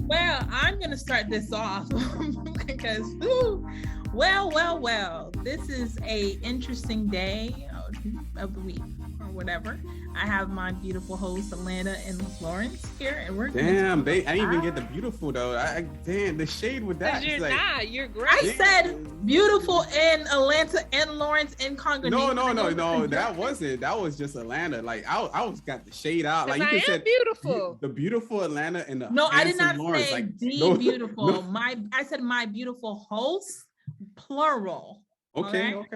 Well, I'm going to start this off because, well, this is a interesting day of the week or whatever. I have my beautiful hosts, Alainta and Lawrence here, and we're Damn, I didn't even get the beautiful though. Damn, the shade with that. You're like, not. You're great. I said beautiful and Alainta and Lawrence in congregation. No. That wasn't. That was just Alainta. Like I was got the shade out. Like you just said, beautiful. The beautiful Alainta and the no, I did not Lawrence, say like, beautiful. I said my beautiful host, plural. Okay. All of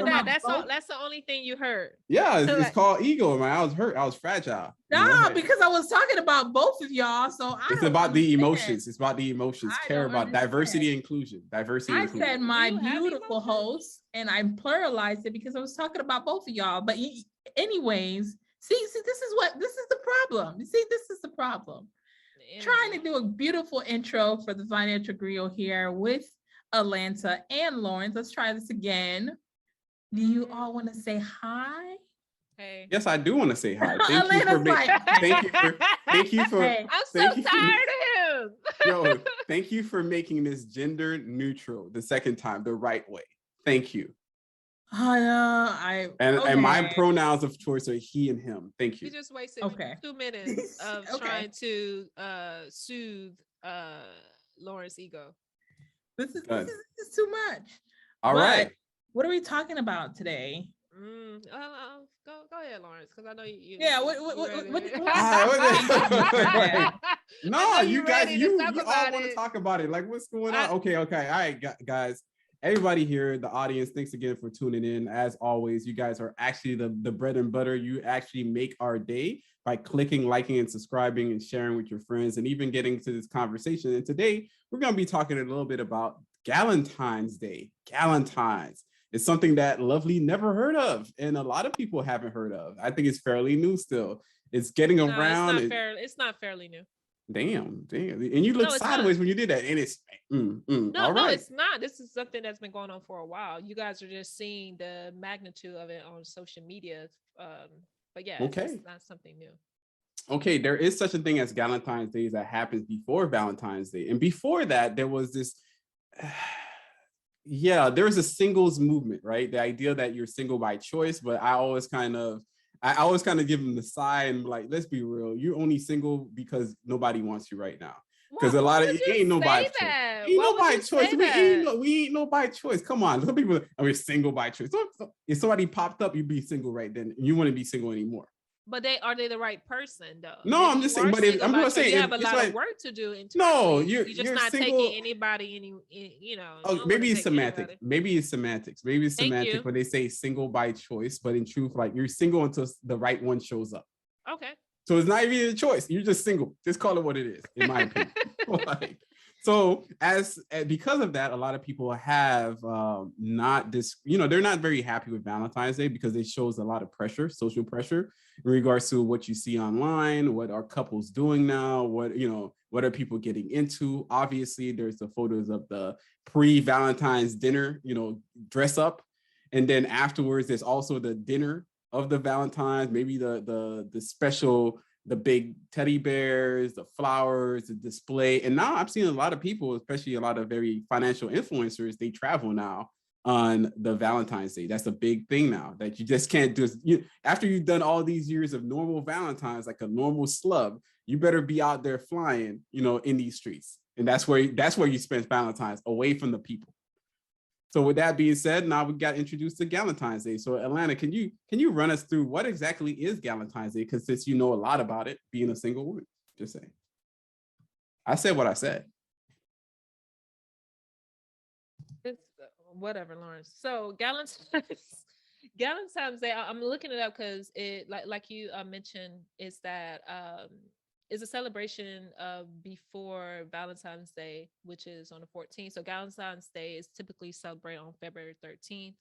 that. That's the only thing you heard. Yeah, it's called ego, man. I was hurt. I was fragile. Nah, because I was talking about both of y'all. So it's about the emotions. It's about the emotions. Care about diversity and inclusion. I said my beautiful host, and I pluralized it because I was talking about both of y'all. But anyways, see, this is the problem. You see, this is the problem. Trying to do a beautiful intro for the Financial Griot here with Alainta and Lawrence. Let's try this again. Do you all want to say hi? Hey. Yes, I do want to say hi. Thank you for I'm so tired of him. Yo, thank you for making this gender neutral the second time the right way. Thank you. And my pronouns of choice are he and him. Thank you. You just wasted 2 minutes of trying to soothe Lawrence's ego. This is too much. All right. What are we talking about today? Go ahead, Lawrence, because I know you. Yeah. No, you guys, you all want to talk about it. Like, what's going on? Okay. All right, guys. Everybody here, the audience, thanks again for tuning in. As always, you guys are actually the bread and butter. You actually make our day by clicking, liking, and subscribing and sharing with your friends and even getting to this conversation. And today, we're going to be talking a little bit about Galentine's Day. Galentines. It's something that Lovely never heard of, and a lot of people haven't heard of. I think it's fairly new still. It's getting around. It's not fairly new. Damn. And you look sideways when you did that. And it's No, it's not. This is something that's been going on for a while. You guys are just seeing the magnitude of it on social media. But yeah, it's not something new. Okay, there is such a thing as Galentine's Day that happens before Valentine's Day. And before that, there was this there's a singles movement, right? The idea that you're single by choice, but I always kind of give them the sigh and like, let's be real, you're only single because nobody wants you right now. Because a lot of it ain't no by choice. Ain't no by choice. We ain't no by choice. Come on, some people are single by choice. So if somebody popped up, you'd be single right then. You wouldn't be single anymore. But are they the right person though? No, I'm just saying. But I'm gonna say you have a lot of work to do. No, you're just not single, taking anybody. Oh, maybe it's semantics. Maybe it's semantics. But they say single by choice. But in truth, like you're single until the right one shows up. Okay. So it's not even a choice. You're just single. Just call it what it is, in my opinion. So because of that, a lot of people have they're not very happy with Valentine's Day because it shows a lot of pressure, social pressure in regards to what you see online, what are couples doing now, what are people getting into. Obviously, there's the photos of the pre-Valentine's dinner, dress up. And then afterwards, there's also the dinner of the Valentines, maybe the special, the big teddy bears, the flowers, the display. And now I'm seeing a lot of people, especially a lot of very financial influencers, they travel now on the Valentine's Day. That's a big thing now that you just can't do. After you've done all these years of normal Valentines, like a normal slub, you better be out there flying, in these streets. And that's where you spend Valentine's, away from the people. So with that being said, now we got introduced to Galentine's Day. So Alainta, can you run us through what exactly is Galentine's Day? Because since you know a lot about it, being a single woman, just saying. I said what I said. It's whatever, Lawrence. So Galentine's Day, I'm looking it up because it, like you mentioned, is that is a celebration before Valentine's Day, which is on the 14th. So Valentine's Day is typically celebrated on February 13th.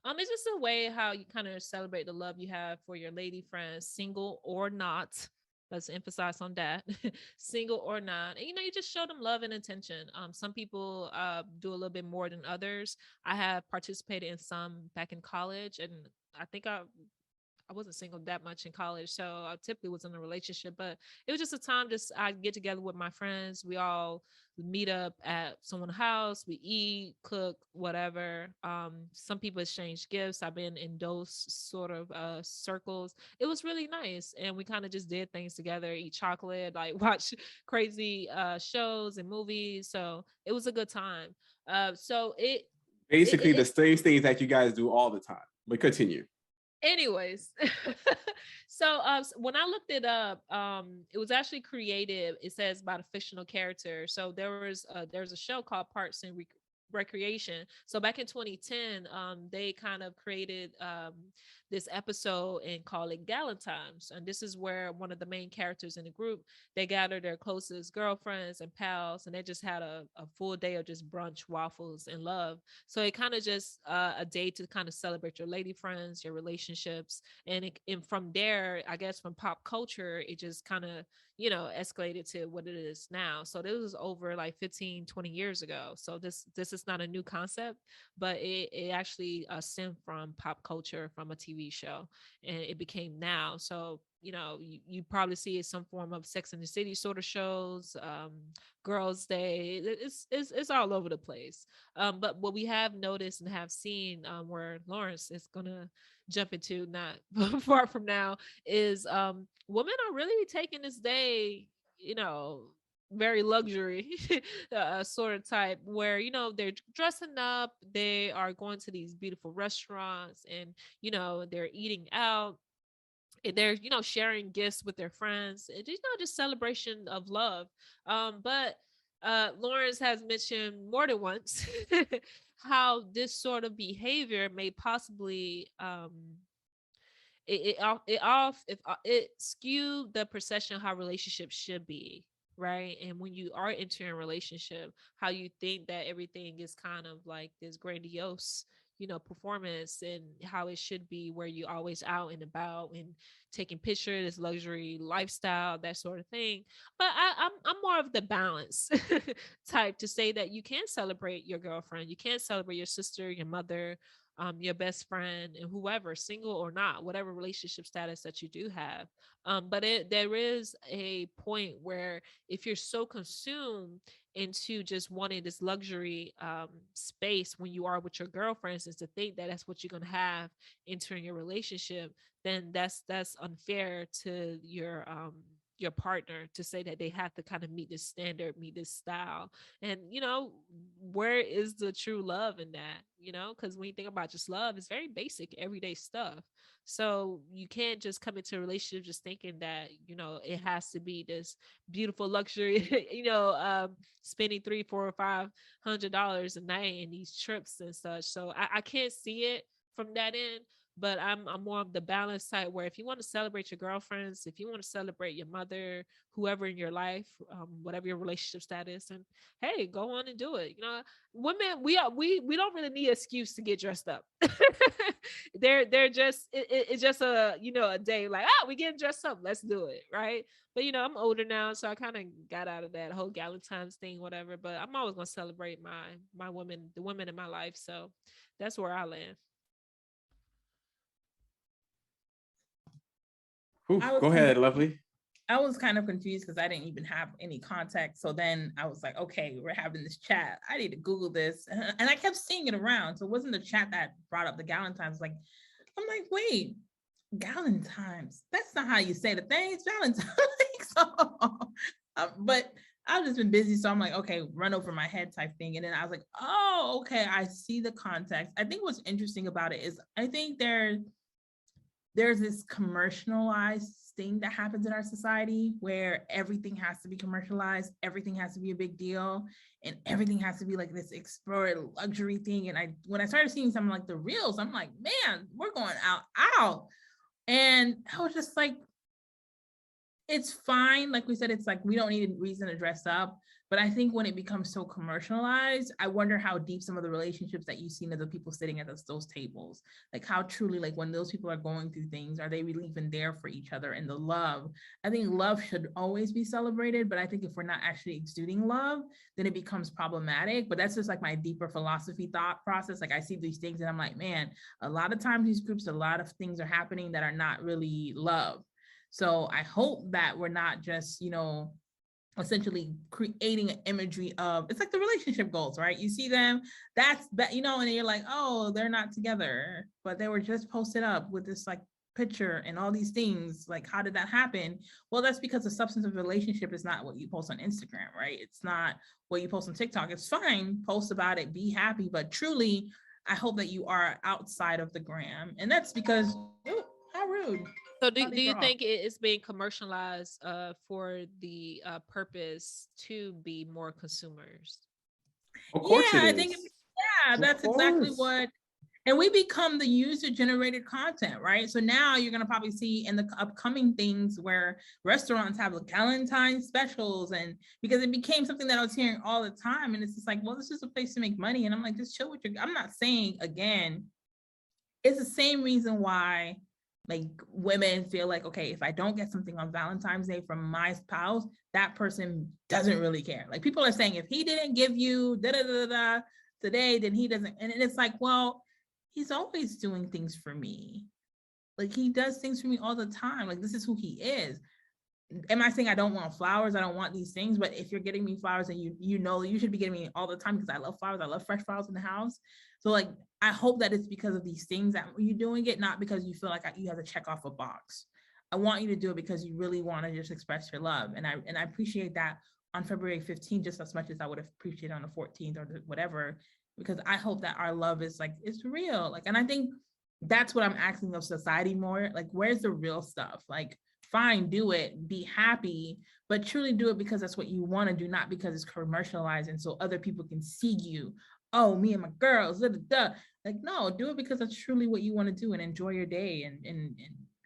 It's just a way how you kind of celebrate the love you have for your lady friends, single or not. Let's emphasize on that, single or not. And, you just show them love and attention. Some people do a little bit more than others. I have participated in some back in college, and I think I wasn't single that much in college, so I typically was in a relationship. But it was just a time just I get together with my friends. We all meet up at someone's house. We eat, cook, whatever. Some people exchange gifts. I've been in those sort of circles. It was really nice, and we kind of just did things together, eat chocolate, like watch crazy shows and movies. So it was a good time. So Basically, the it same things that you guys do all the time. But continue. anyways. So when I looked it up, it was actually created, it says about a fictional character. So there's a show called Parks and Recreation. So back in 2010, they kind of created this episode and call it Galentines, and this is where one of the main characters in the group, they gather their closest girlfriends and pals, and they just had a full day of just brunch, waffles, and love. So it kind of just a day to kind of celebrate your lady friends, your relationships, and from there, I guess from pop culture, it just kind of escalated to what it is now. So this was over like 15-20 years ago. So this is not a new concept, but it actually stemmed from pop culture, from a TV show, and it became now. So you probably see it some form of Sex and the City sort of shows, Girls Day. It's all over the place. But what we have noticed and have seen, where Lawrence is gonna jump into not far from now, is women are really taking this day, very luxury sort of type, where they're dressing up, they are going to these beautiful restaurants, and they're eating out, and they're sharing gifts with their friends, and just celebration of love. But Lawrence has mentioned more than once how this sort of behavior may possibly it skew the perception of how relationships should be, right? And when you are entering a relationship, how you think that everything is kind of like this grandiose performance, and how it should be, where you always out and about and taking pictures, this luxury lifestyle, that sort of thing. But I'm more of the balance type, to say that you can celebrate your girlfriend, you can celebrate your sister, your mother, your best friend, and whoever, single or not, whatever relationship status that you do have. But there is a point where, if you're so consumed into just wanting this luxury space when you are with your girlfriends, and to think that that's what you're going to have entering your relationship, then that's unfair to your partner, to say that they have to kind of meet this standard, meet this style. And where is the true love in that? Because when you think about just love, it's very basic everyday stuff. So you can't just come into a relationship just thinking that it has to be this beautiful luxury, spending $300, $400, or $500 a night in these trips and such. So I can't see it from that end. But I'm more of the balance type, where if you want to celebrate your girlfriends, if you want to celebrate your mother, whoever in your life, whatever your relationship status, and hey, go on and do it. Women, we don't really need an excuse to get dressed up. They're just it's just a day like, we getting dressed up, let's do it, right? But I'm older now, so I kind of got out of that whole Galentine's thing, whatever. But I'm always gonna celebrate my women, the women in my life. So that's where I land. Go ahead, Lovely. I was kind of confused because I didn't even have any context. So then I was like, okay, we're having this chat. I need to Google this. And I kept seeing it around. So it wasn't the chat that brought up the Galentines. I'm like, wait, Galentines. That's not how you say the thing. It's Valentine. But I've just been busy. So I'm like, okay, run over my head type thing. And then I was like, oh, okay, I see the context. I think what's interesting about it is I think there's this commercialized thing that happens in our society where everything has to be commercialized, everything has to be a big deal, and everything has to be like this explored luxury thing. And when I started seeing something like the reels, I'm like, man, we're going out. And I was just like, it's fine. Like we said, it's like we don't need a reason to dress up. But I think when it becomes so commercialized, I wonder how deep some of the relationships that you see in the people sitting at those tables, like how truly, like when those people are going through things, are they really even there for each other? And the love, I think love should always be celebrated. But I think if we're not actually exuding love, then it becomes problematic. But that's just like my deeper philosophy thought process. Like I see these things and I'm like, man, a lot of times these groups, a lot of things are happening that are not really love. So I hope that we're not just, essentially creating an imagery of, it's like the relationship goals, right? You see them, that's that, and you're like, oh, they're not together, but they were just posted up with this like picture and all these things. Like, how did that happen? Well, that's because the substance of relationship is not what you post on Instagram, right? It's not what you post on TikTok. It's fine, post about it, be happy, but truly, I hope that you are outside of the gram. And that's because, oh, how rude. So do you think it's being commercialized for the purpose to be more consumers? Of course yeah, it I think is. that's exactly what, and we become the user generated content, right? So now you're going to probably see in the upcoming things where restaurants have Galentine specials, and because it became something that I was hearing all the time. And it's just like, well, this is a place to make money. And I'm like, just chill with your, I'm not saying, again, it's the same reason why like women feel like, okay, if I don't get something on Valentine's Day from my spouse, that person doesn't really care. Like people are saying, if he didn't give you today, then he doesn't. And it's like, well, he's always doing things for me. Like he does things for me all the time. Like this is who he is. Am I saying I don't want flowers? I don't want these things. But if you're getting me flowers and you should be getting me all the time because I love flowers. I love fresh flowers in the house. So like, I hope that it's because of these things that you're doing it, not because you feel like you have to check off a box. I want you to do it because you really want to just express your love. And I appreciate that on February 15th, just as much as I would have appreciated on the 14th or whatever, because I hope that our love is like, it's real. Like, and I think that's what I'm asking of society more. Like, where's the real stuff? Like, fine, do it, be happy, but truly do it because that's what you want to do, not because it's commercialized and so other people can see you. Oh, me and my girls, like, no, do it because that's truly what you want to do and enjoy your day and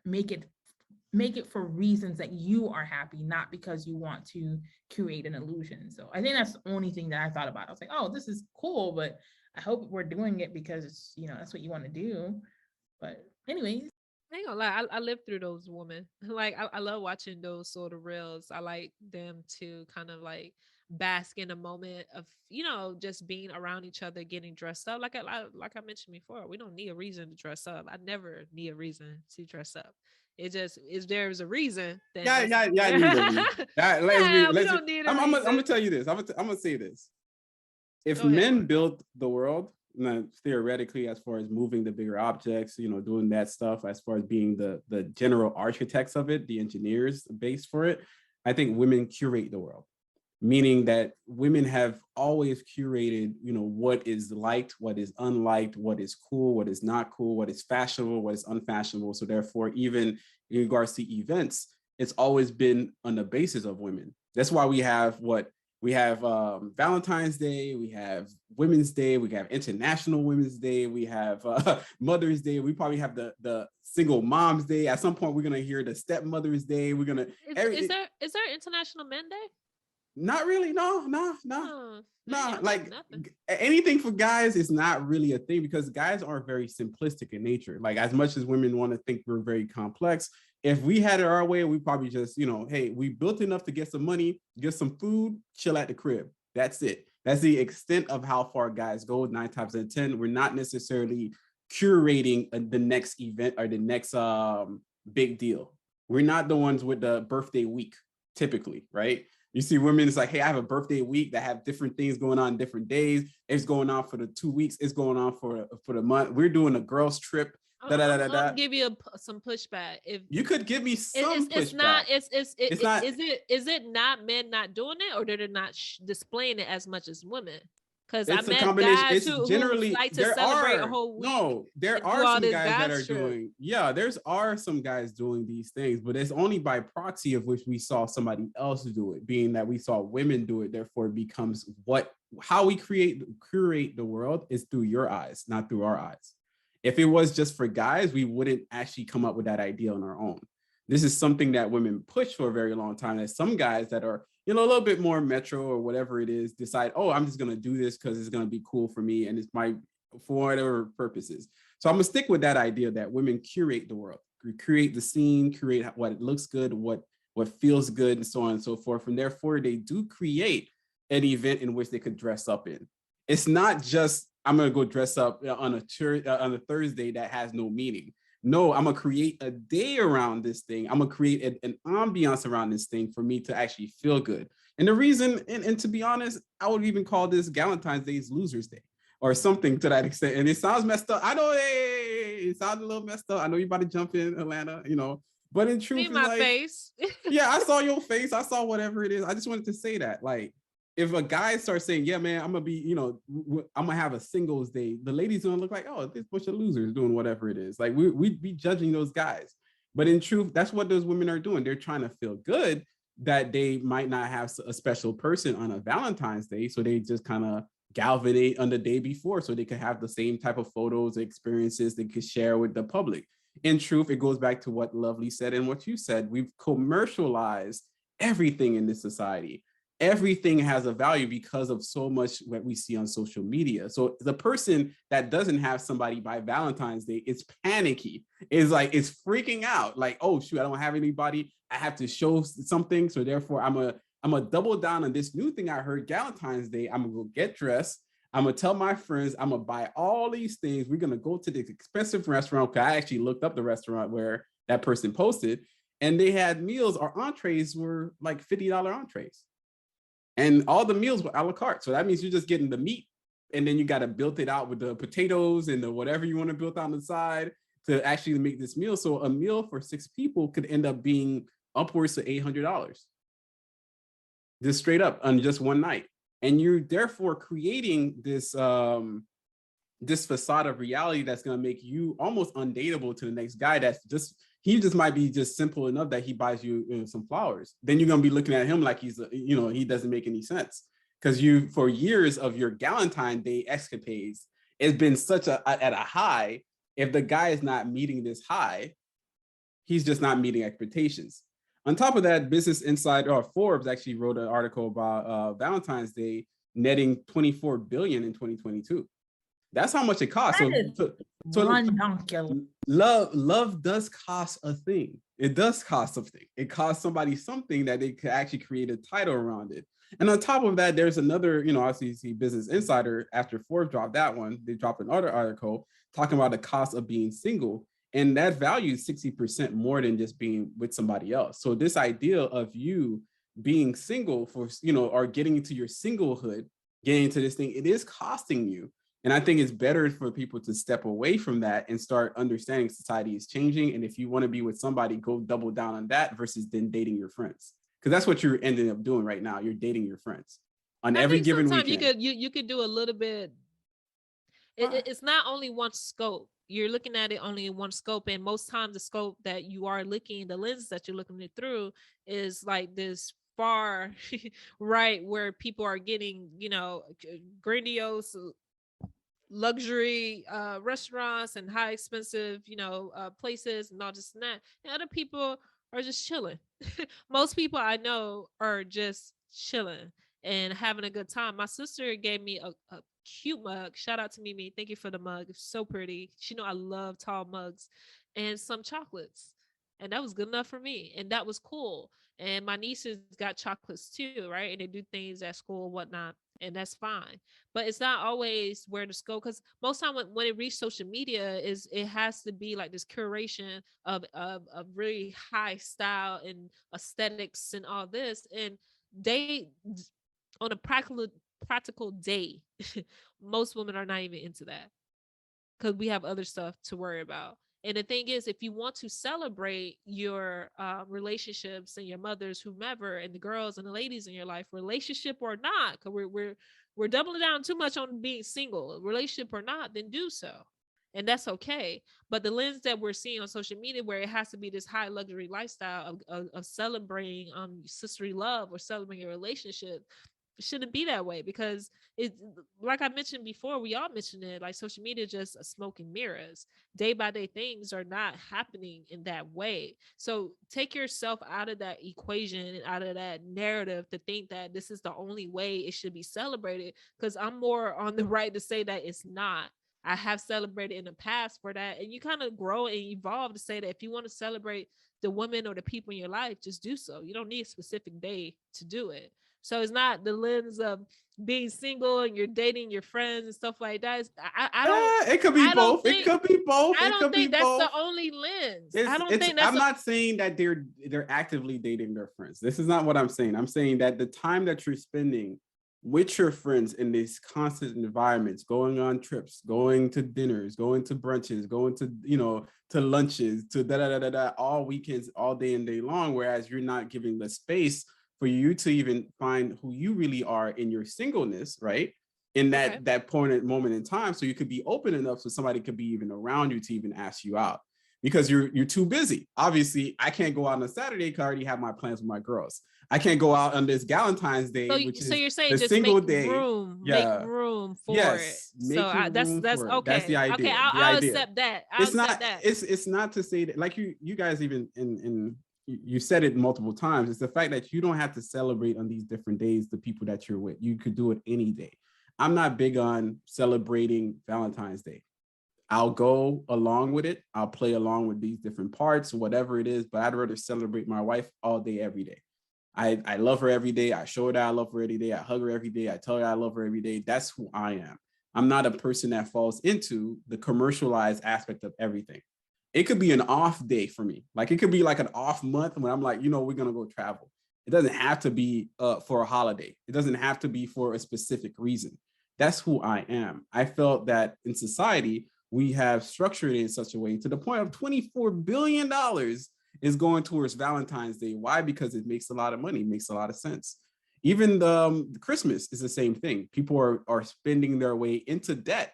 make it for reasons that you are happy, not because you want to create an illusion. So I think that's the only thing that I thought about. I was like, oh, this is cool, but I hope we're doing it because it's, that's what you want to do. But anyways. I ain't gonna lie, I lived through those women. Like I love watching those sort of reels. I like them to kind of like bask in a moment of just being around each other, getting dressed up. Like I mentioned before, we don't need a reason to dress up. I never need a reason to dress up. It just is, there's a reason. Then yeah. I need a reason. I'm gonna tell you this. I'm gonna say this. If men built the world, theoretically, as far as moving the bigger objects, doing that stuff, as far as being the general architects of it, the engineers base for it, I think women curate the world, meaning that women have always curated, what is liked, what is unliked, what is cool, what is not cool, what is fashionable, what is unfashionable. So therefore, even in regards to events, it's always been on the basis of women. That's why we have Valentine's Day, we have Women's Day, we have International Women's Day, we have Mother's Day. We probably have the Single Moms Day. At some point, we're gonna hear the Stepmother's Day. We're gonna. Is there International Men Day? Not really. No. Like anything for guys is not really a thing because guys are very simplistic in nature. Like as much as women want to think we're very complex, if we had it our way, we probably just, hey, we built enough to get some money, get some food, chill at the crib. That's it. That's the extent of how far guys go. 9 times out of 10, we're not necessarily curating the next event or the next big deal. We're not the ones with the birthday week, typically, right? You see women, it's like, hey, I have a birthday week that have different things going on different days. It's going on for the 2 weeks. It's going on for the month. We're doing a girls trip. I'll give you some pushback. If you could give me some pushback. Is it not men not doing it, or they're not displaying it as much as women? Because it's I met a combination. guys who generally like to celebrate a whole week. No, there are some guys that are doing. Yeah, are some guys doing these things, but it's only by proxy of which we saw somebody else do it. Being that we saw women do it, therefore it becomes how we curate the world is through your eyes, not through our eyes. If it was just for guys, we wouldn't actually come up with that idea on our own. This is something that women push for a very long time. That some guys that are, a little bit more metro or whatever it is, decide, oh, I'm just going to do this because it's going to be cool for me. And it's for whatever purposes. So I'm going to stick with that idea that women curate the world, create the scene, create what it looks good, what feels good, and so on and so forth. And therefore, they do create an event in which they could dress up in. It's not just, I'm going to go dress up on a Thursday that has no meaning. No, I'm going to create a day around this thing. I'm going to create an ambiance around this thing for me to actually feel good. And the reason, and to be honest, I would even call this Galentine's Day's Losers Day or something to that extent. And it sounds messed up. I know, it sounds a little messed up. I know you're about to jump in, Alainta, but in truth, my face. Yeah, I saw your face. I saw whatever it is. I just wanted to say that, like, if a guy starts saying, yeah, man, I'm going to be, I'm going to have a singles day, the ladies going to look like, oh, this bunch of losers doing whatever it is. Like, we'd be judging those guys. But in truth, that's what those women are doing. They're trying to feel good that they might not have a special person on a Valentine's Day. So they just kind of galvanate on the day before so they could have the same type of photos, experiences they could share with the public. In truth, it goes back to what Lovely said and what you said. We've commercialized everything in this society. Everything has a value because of so much what we see on social media. So the person that doesn't have somebody by Valentine's Day is panicky. It's like, it's freaking out. Like, oh shoot, I don't have anybody. I have to show something. So therefore I'm a double down on this new thing I heard, Galentine's Day. I'm gonna go get dressed. I'm gonna tell my friends, I'm gonna buy all these things. We're gonna go to this expensive restaurant. Cause I actually looked up the restaurant where that person posted, and they had meals or entrees were like $50 entrees. And all the meals were a la carte. So that means you're just getting the meat, and then you got to build it out with the potatoes and the whatever you want to build on the side to actually make this meal. So a meal for 6 people could end up being upwards to $800, just straight up on just one night. And you're therefore creating this this facade of reality that's going to make you almost undateable to the next guy. He just might be just simple enough that he buys you, some flowers. Then you're going to be looking at him like he's, he doesn't make any sense, because you, for years of your Galentine Day escapades, it's been at a high. If the guy is not meeting this high, he's just not meeting expectations. On top of that, Business Insider or Forbes actually wrote an article about Valentine's Day netting $24 billion in 2022. That's how much it costs. Love does cost a thing. It does cost something. It costs somebody something that they could actually create a title around it. And on top of that, there's another, obviously Business Insider, after Forbes dropped that one, they dropped another article talking about the cost of being single. And that value is 60% more than just being with somebody else. So this idea of you being single for, or getting into your singlehood, getting into this thing, it is costing you. And I think it's better for people to step away from that and start understanding society is changing. And if you want to be with somebody, go double down on that versus then dating your friends. Because that's what you're ending up doing right now. You're dating your friends on every given weekend. You could do a little bit. It's not only one scope. You're looking at it only in one scope. And most times the scope that you are looking, the lens that you're looking it through is like this far right, where people are getting, grandiose luxury restaurants and high expensive places and all this and that, and other people are just chilling. Most people I know are just chilling and having a good time. My sister gave me a cute mug. Shout out to Mimi, thank you for the mug. It's so pretty. She know I love tall mugs, and some chocolates, and that was good enough for me, and that was cool. And my nieces got chocolates too, right? And they do things at school and whatnot, and that's fine. But it's not always where to go, because most time when it reaches social media, it has to be like this curation of really high style and aesthetics and all this. And they, on a practical day, most women are not even into that, because we have other stuff to worry about. And the thing is, if you want to celebrate your relationships and your mothers, whomever, and the girls and the ladies in your life, relationship or not, because we're doubling down too much on being single, relationship or not, then do so. And that's okay. But the lens that we're seeing on social media, where it has to be this high luxury lifestyle of celebrating sisterly love or celebrating a relationship, shouldn't be that way, because it, like I mentioned before, we all mentioned it, like social media is just a smoke and mirrors. Day by day things are not happening in that way. So take yourself out of that equation and out of that narrative to think that this is the only way it should be celebrated, because I'm more on the right to say that it's not. I have celebrated in the past for that. And you kind of grow and evolve to say that if you want to celebrate the women or the people in your life, just do so. You don't need a specific day to do it. So it's not the lens of being single and you're dating your friends and stuff like that. I don't. It could be I don't both. It think. could be both. I It don't could be think that's both. the only lens. I don't It's think that's. I'm not saying that they're actively dating their friends. This is not what I'm saying. I'm saying that the time that you're spending with your friends in these constant environments, going on trips, going to dinners, going to brunches, going to, to lunches, to all weekends, all day and day long, whereas you're not giving the space for you to even find who you really are in your singleness, right? In that moment in time, so you could be open enough so somebody could be even around you to even ask you out, because you're too busy. Obviously, I can't go out on a Saturday because I already have my plans with my girls. I can't go out on this Galentine's Day, which So is you're saying the just single make day. room, Yeah. make room for it. Yes, So making that's room for it. okay. That's the idea. Okay, The I'll idea. accept that. It's not. It's not to say that, like you guys even you said it multiple times. It's the fact that you don't have to celebrate on these different days the people that you're with. You could do it any day. I'm not big on celebrating Valentine's Day. I'll go along with it. I'll play along with these different parts, whatever it is, but I'd rather celebrate my wife all day, every day. I love her every day. I show her that I love her every day. I hug her every day. I tell her I love her every day. That's who I am. I'm not a person that falls into the commercialized aspect of everything. It could be an off day for me. Like it could be like an off month when I'm like, we're going to go travel. It doesn't have to be for a holiday. It doesn't have to be for a specific reason. That's who I am. I felt that in society, we have structured it in such a way to the point of $24 billion is going towards Valentine's Day. Why? Because it makes a lot of money, makes a lot of sense. Even the Christmas is the same thing. People are spending their way into debt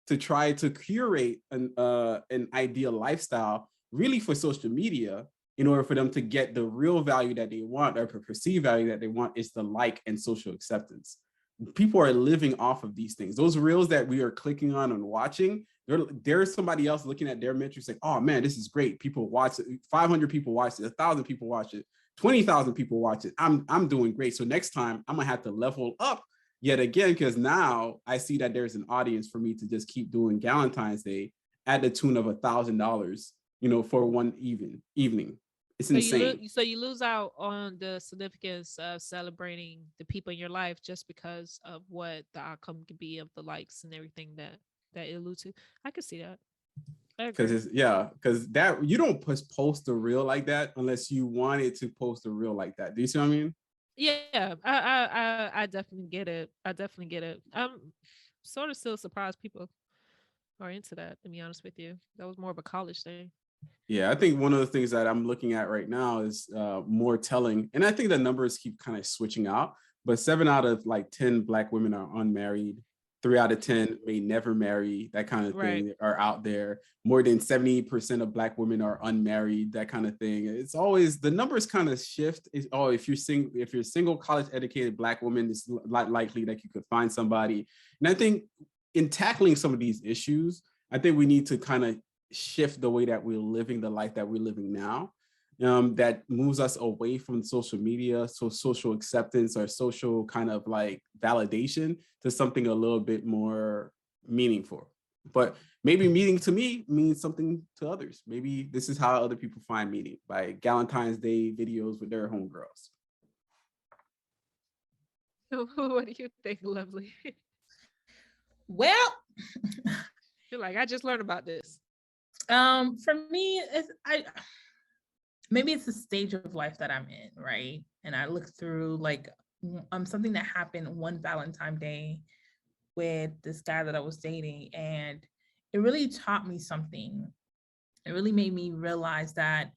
to try to curate an ideal lifestyle, really for social media, in order for them to get the real value that they want, or perceived value that they want, is the like and social acceptance. People are living off of these things. Those reels that we are clicking on and watching, there's somebody else looking at their metrics saying, oh man, this is great. People watch it. 500 people watch it. 1,000 people watch it. 20,000 people watch it. I'm doing great. So next time I'm gonna have to level up yet again, because now I see that there's an audience for me to just keep doing Galentine's Day at the tune of $1,000, for one evening. It's insane. So you lose out on the significance of celebrating the people in your life just because of what the outcome could be of the likes and everything that it alludes to. I could see that. Because that you don't post a reel like that unless you wanted to post a reel like that. Do you see what I mean? Yeah, I definitely get it. I'm sort of still surprised people are into that, to be honest with you. That was more of a college thing. Yeah, I think one of the things that I'm looking at right now is more telling, and I think the numbers keep kind of switching out, but 7 out of 10 Black women are unmarried. 3 out of 10 may never marry, that kind of thing, are out there. More than 70% of Black women are unmarried, that kind of thing. It's always, the numbers kind of shift. If you're a single college educated Black woman, it's likely that you could find somebody. And I think in tackling some of these issues, I think we need to kind of shift the way that we're living the life that we're living now, that moves us away from social media, so social acceptance or social kind of validation, to something a little bit more meaningful. But maybe meaning to me means something to others. Maybe this is how other people find meaning, by Galentine's Day videos with their homegirls. What do you think, Lovely? Well, you're like, I just learned about this. For me, maybe it's the stage of life that I'm in, right? And I look through something that happened one Valentine Day with this guy that I was dating, and it really taught me something. It really made me realize that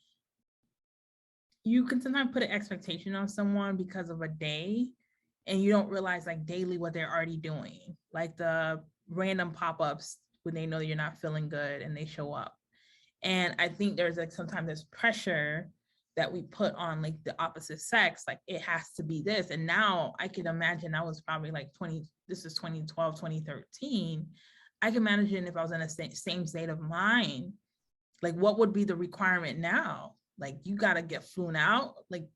you can sometimes put an expectation on someone because of a day, and you don't realize daily what they're already doing, like the random pop-ups when they know that you're not feeling good and they show up. And I think there's sometimes this pressure that we put on like the opposite sex, like it has to be this. And now I can imagine, I was probably like 2012, 2013. I can imagine if I was in a same state of mind, like what would be the requirement now? Like you got to get flown out. Like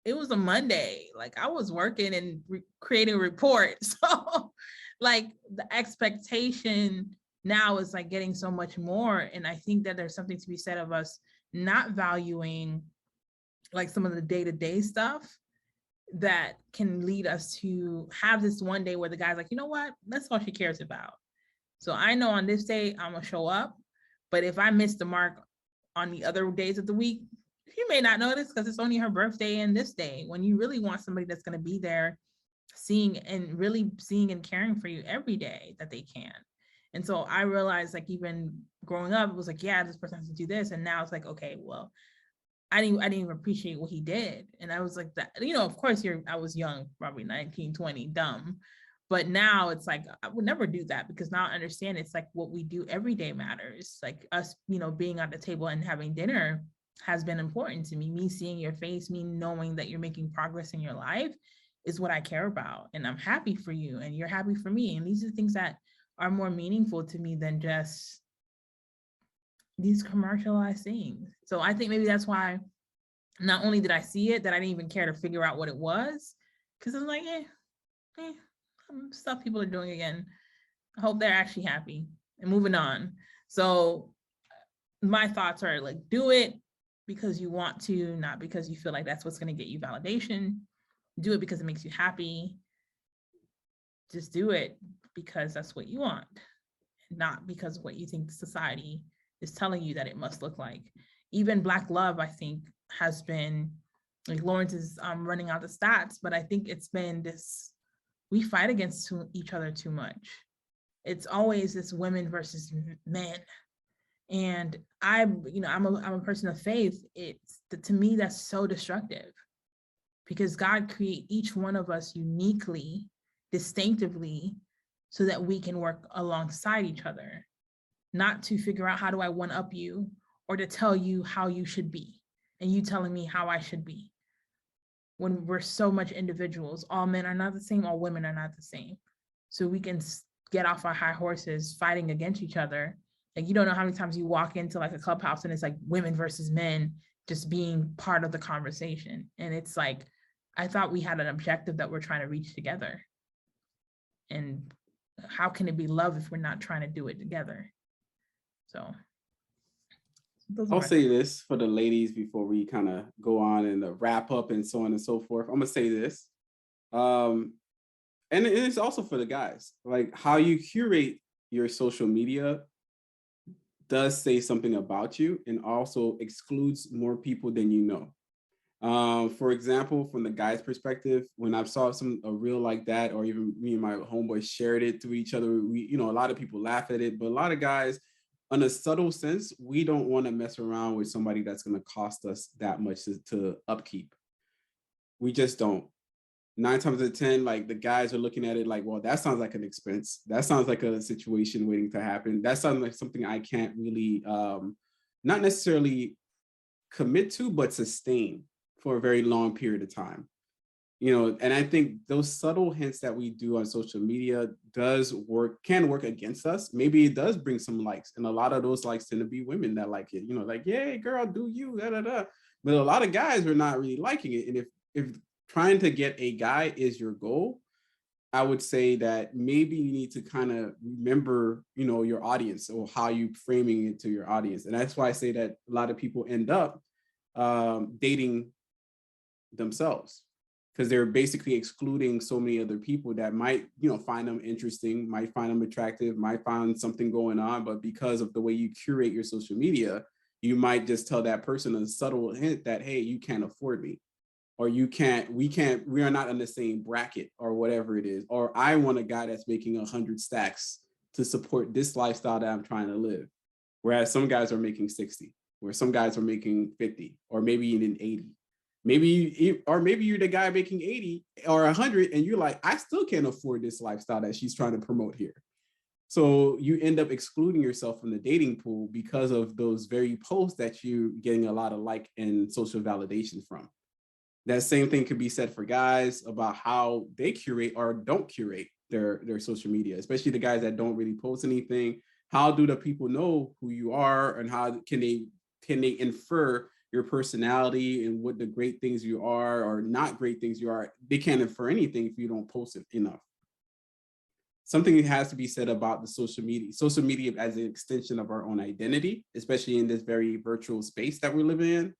it was a Monday, like I was working and creating a report. So like the expectation now is like getting so much more. And I think that there's something to be said of us not valuing like some of the day-to-day stuff that can lead us to have this one day where the guy's like, you know what, that's all she cares about. So I know on this day I'm gonna show up, but if I miss the mark on the other days of the week, you may not notice because it's only her birthday and this day, when you really want somebody that's going to be there seeing and caring for you every day that they can. And so I realized, like, even growing up, it was like, yeah, this person has to do this. And now it's like, okay, well, I didn't even appreciate what he did. And I was like, that, you know, of course I was young, probably 19, 20, dumb. But now it's like, I would never do that, because now I understand it's like what we do every day matters. Like us, you know, being at the table and having dinner has been important to me. Me seeing your face, me knowing that you're making progress in your life is what I care about. And I'm happy for you and you're happy for me. And these are things that are more meaningful to me than just these commercialized things. So I think maybe that's why not only did I see it, that I didn't even care to figure out what it was, because I'm like, stuff people are doing again. I hope they're actually happy and moving on. So my thoughts are like, do it because you want to, not because you feel like that's what's going to get you validation. Do it because it makes you happy. Just do it because that's what you want, not because of what you think society is telling you that it must look like. Even Black love, I think, has been, like Lawrence is running out the stats, but I think it's been this, we fight against each other too much. It's always this women versus men. And I'm a person of faith. To me, that's so destructive, because God created each one of us uniquely, distinctively, so that we can work alongside each other, not to figure out how do I one up you, or to tell you how you should be and you telling me how I should be. When we're so much individuals, all men are not the same, all women are not the same. So we can get off our high horses fighting against each other. Like, you don't know how many times you walk into like a clubhouse and it's like women versus men just being part of the conversation. And it's like, I thought we had an objective that we're trying to reach together. And how can it be love if we're not trying to do it together? So I'll say this for the ladies before we kind of go on and wrap up and so on and so forth. I'm gonna say this. And it's also for the guys. Like, how you curate your social media does say something about you, and also excludes more people than you know. For example, from the guy's perspective, when I saw a reel like that, or even me and my homeboys shared it to each other, a lot of people laugh at it, but a lot of guys, on a subtle sense, we don't want to mess around with somebody that's going to cost us that much to upkeep. We just don't. 9 times out of 10, like, the guys are looking at it like, well, that sounds like an expense. That sounds like a situation waiting to happen. That sounds like something I can't really, not necessarily commit to, but sustain for a very long period of time. And I think those subtle hints that we do on social media can work against us. Maybe it does bring some likes, and a lot of those likes tend to be women that like it, like, yay, girl, do you, da, da, da. But a lot of guys are not really liking it. And if trying to get a guy is your goal, I would say that maybe you need to kind of remember, your audience, or how you framing it to your audience. And that's why I say that a lot of people end up dating themselves, because they're basically excluding so many other people that might, find them interesting, might find them attractive, might find something going on. But because of the way you curate your social media, you might just tell that person a subtle hint that, hey, you can't afford me, or we are not in the same bracket, or whatever it is. Or I want a guy that's making 100 stacks to support this lifestyle that I'm trying to live. Whereas some guys are making 60, where some guys are making 50, or maybe even 80. Maybe you're the guy making 80 or 100, and you're like, I still can't afford this lifestyle that she's trying to promote here. So you end up excluding yourself from the dating pool because of those very posts that you're getting a lot of like and social validation from. That same thing could be said for guys about how they curate or don't curate their social media, especially the guys that don't really post anything. How do the people know who you are, and how can they infer your personality and what the great things you are or not great things you are? They can't infer anything if you don't post it enough. Something has to be said about the social media as an extension of our own identity, especially in this very virtual space that we're living in,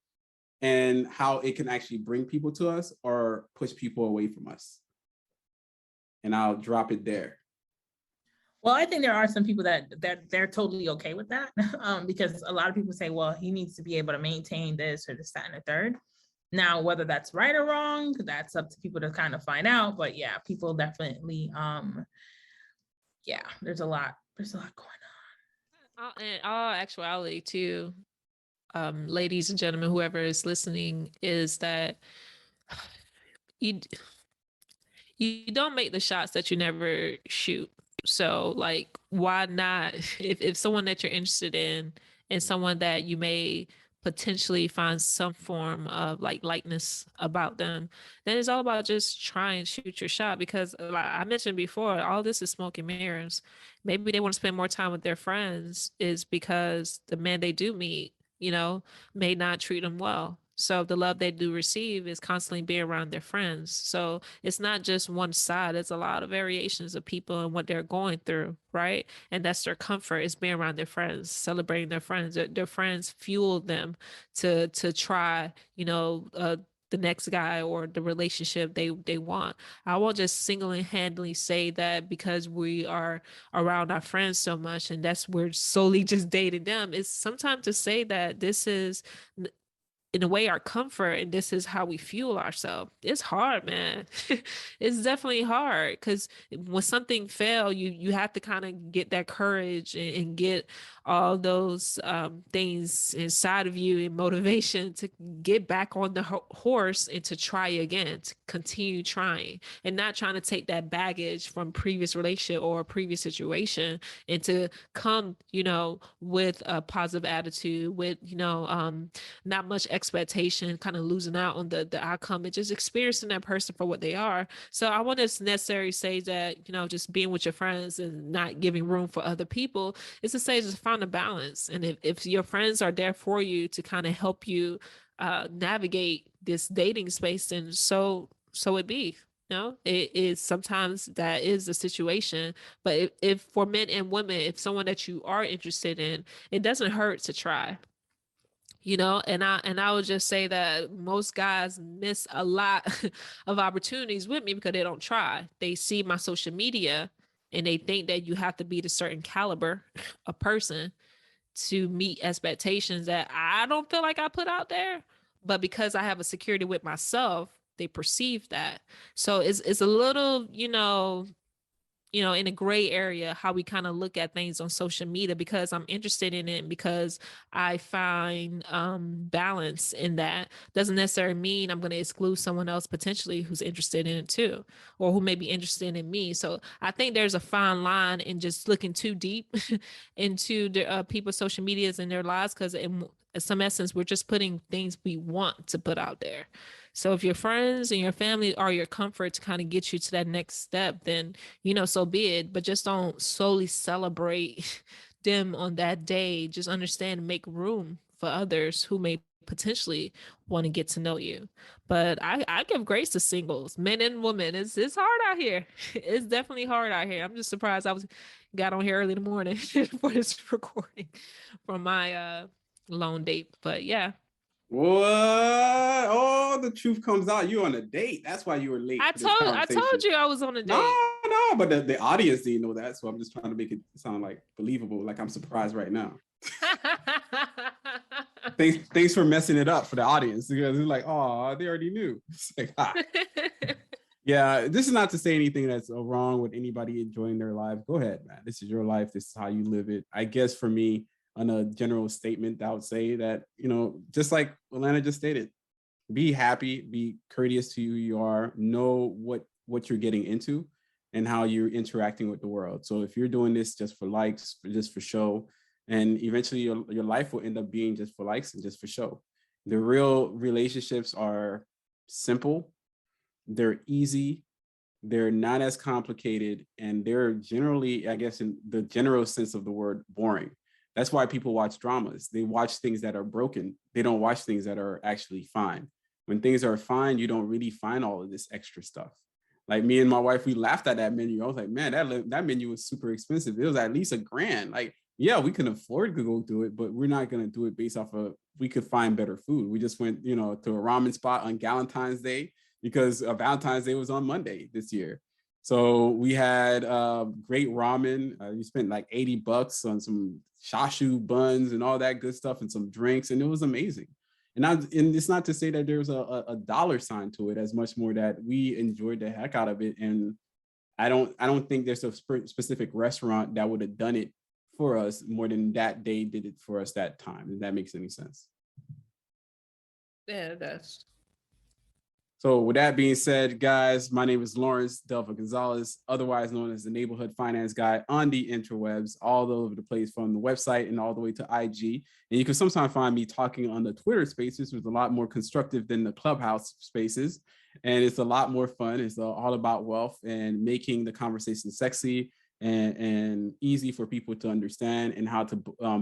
and how it can actually bring people to us or push people away from us. And I'll drop it there. Well, I think there are some people that they're totally okay with that, because a lot of people say, well, he needs to be able to maintain this or this, that, and the third. Now, whether that's right or wrong, that's up to people to kind of find out. But yeah, people definitely, yeah, there's a lot going on. In all actuality, too, ladies and gentlemen, whoever is listening, is that you don't make the shots that you never shoot. So like, why not, if someone that you're interested in and someone that you may potentially find some form of like likeness about them, then it's all about just try and shoot your shot. Because like I mentioned before, all this is smoke and mirrors. Maybe they want to spend more time with their friends is because the man they do meet, may not treat them well. So the love they do receive is constantly being around their friends. So it's not just one side. It's a lot of variations of people and what they're going through, right? And that's their comfort, is being around their friends, celebrating their friends. Their friends fuel them to try, the next guy or the relationship they want. I won't just single-handedly say that because we are around our friends so much and that's we're solely just dating them. It's sometimes to say that this is in a way our comfort and this is how we fuel ourselves. It's hard, man. It's definitely hard, because when something fails, you have to kind of get that courage and get all those things inside of you and motivation to get back on the horse and to try again, to continue trying and not trying to take that baggage from previous relationship or previous situation and to come, with a positive attitude, with, not much expectation, kind of losing out on the outcome and just experiencing that person for what they are. So I want to necessarily say that, just being with your friends and not giving room for other people is to say, just find a balance. And if your friends are there for you to kind of help you navigate this dating space, then so it be. It is sometimes that is the situation. But if for men and women, if someone that you are interested in, it doesn't hurt to try. And I would just say that most guys miss a lot of opportunities with me because they don't try. They see my social media and they think that you have to be the certain caliber of person to meet expectations that I don't feel like I put out there. But because I have a security with myself, they perceive that. So it's a little, in a gray area how we kind of look at things on social media, because I'm interested in it, because I find balance in that. Doesn't necessarily mean I'm going to exclude someone else potentially who's interested in it too, or who may be interested in me. So I think there's a fine line in just looking too deep into the people's social medias and their lives, because in some essence we're just putting things we want to put out there. So if your friends and your family are your comfort to kind of get you to that next step, then, so be it. But just don't solely celebrate them on that day. Just understand and make room for others who may potentially want to get to know you. But I give grace to singles, men and women. It's hard out here. It's definitely hard out here. I'm just surprised I got on here early in the morning for this recording from my lone date. But yeah. What? Oh, the truth comes out. You on a date. That's why you were late. I told you I was on a date. No, but the audience didn't know that. So I'm just trying to make it sound like believable. Like I'm surprised right now. Thanks for messing it up for the audience, because it's like, oh, they already knew. It's like, yeah, this is not to say anything that's wrong with anybody enjoying their life. Go ahead, man. This is your life. This is how you live it. I guess for me, on a general statement, I would say that, just like Alainta just stated, be happy, be courteous to who you are, know what you're getting into, and how you're interacting with the world. So if you're doing this just for likes, just for show, and eventually your life will end up being just for likes and just for show. The real relationships are simple, they're easy, they're not as complicated, and they're generally, I guess in the general sense of the word, boring. That's why people watch dramas. They watch things that are broken. They don't watch things that are actually fine. When things are fine, you don't really find all of this extra stuff. Like me and my wife, we laughed at that menu. I was like, man, that menu was super expensive. It was at least $1,000. Like, yeah, we can afford to go do it, but we're not going to do it based off of, we could find better food. We just went, to a ramen spot on Galentine's Day because Valentine's Day was on Monday this year. So we had great ramen. We spent like $80 on some chashu buns and all that good stuff and some drinks, and it was amazing. And it's not to say that there's a dollar sign to it, as much more that we enjoyed the heck out of it. And I don't think there's a specific restaurant that would have done it for us more than that day did it for us that time. If that makes any sense. Yeah, it does. So with that being said, guys, my name is Lawrence Delva Gonzalez, otherwise known as the Neighborhood Finance Guy on the interwebs, all over the place, from the website and all the way to IG. And you can sometimes find me talking on the Twitter spaces, which is a lot more constructive than the Clubhouse spaces. And it's a lot more fun. It's all about wealth and making the conversation sexy and easy for people to understand, and how to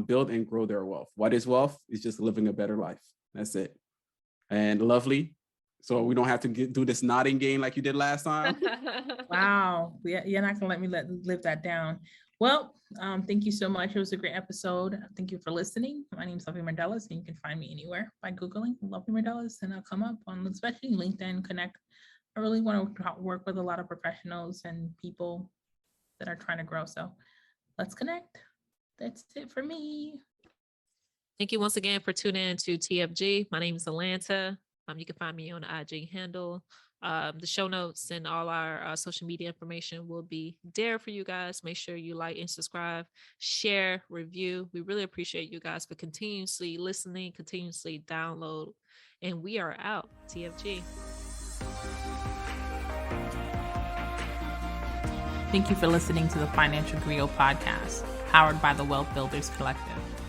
build and grow their wealth. What is wealth? It's just living a better life. That's it. And Lovely, so we don't have to do this nodding game like you did last time. Wow. You're not going to let me live that down. Well, thank you so much. It was a great episode. Thank you for listening. My name is Lovely Mardellis, and you can find me anywhere by Googling Lovely Mardellis, and I'll come up on especially LinkedIn Connect. I really want to work with a lot of professionals and people that are trying to grow. So let's connect. That's it for me. Thank you once again for tuning in to TFG. My name is Alainta. You can find me on the IG handle. The show notes and all our social media information will be there for you guys. Make sure you like and subscribe, share, review. We really appreciate you guys for continuously listening, continuously download. And we are out. TFG. Thank you for listening to the Financial Griot podcast, powered by the Wealth Builders Collective.